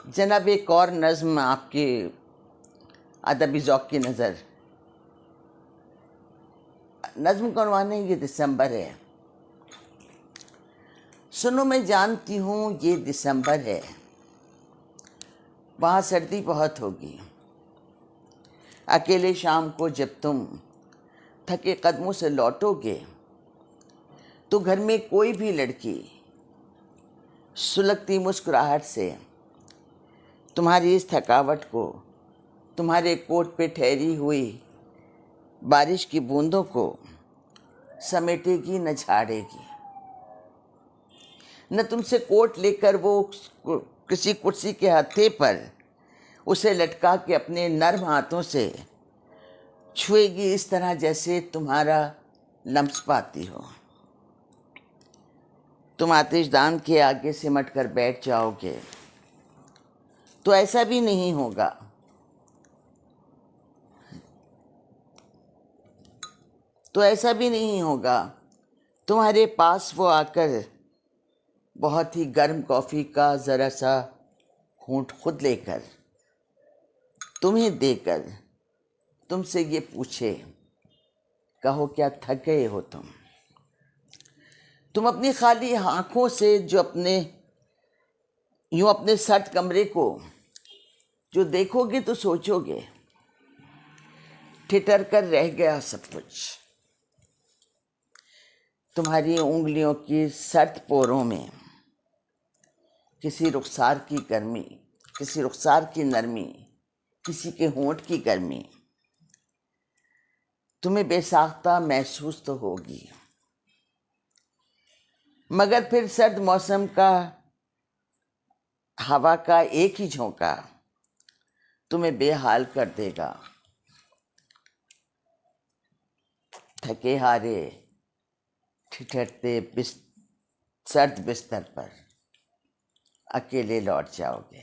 जनाब एक और नज़्म आपके अदबी ज़ौक़ की नज़र। नज़्म का उन्वान है ये दिसंबर है। सुनो मैं जानती हूँ ये दिसंबर है, वहाँ सर्दी बहुत होगी। अकेले शाम को जब तुम थके कदमों से लौटोगे तो घर में कोई भी लड़की सुलगती मुस्कुराहट से तुम्हारी इस थकावट को, तुम्हारे कोट पे ठहरी हुई बारिश की बूंदों को समेटेगी न झाड़ेगी। न तुमसे कोट लेकर वो किसी कुर्सी के हत्थे पर उसे लटका के अपने नर्म हाथों से छुएगी इस तरह जैसे तुम्हारा लम्स पाती हो। तुम आतिशदान के आगे सिमट कर बैठ जाओगे तो ऐसा भी नहीं होगा। तुम्हारे पास वो आकर बहुत ही गर्म कॉफ़ी का ज़रा सा घूंट खुद लेकर तुम्हें देकर तुमसे ये पूछे, कहो क्या थक गए हो तुम अपनी खाली आँखों से जो अपने सर्द कमरे को जो देखोगे तो सोचोगे ठिठर कर रह गया सब कुछ। तुम्हारी उंगलियों की सर्द पोरों में किसी रुखसार की गर्मी, किसी रुखसार की नरमी, किसी के होंठ की गर्मी तुम्हें बेसाख्ता महसूस तो होगी, मगर फिर सर्द मौसम का हवा का एक ही झोंका तुम्हें बेहाल कर देगा। थके हारे ठिठरते सर्द बिस्तर पर अकेले लौट जाओगे।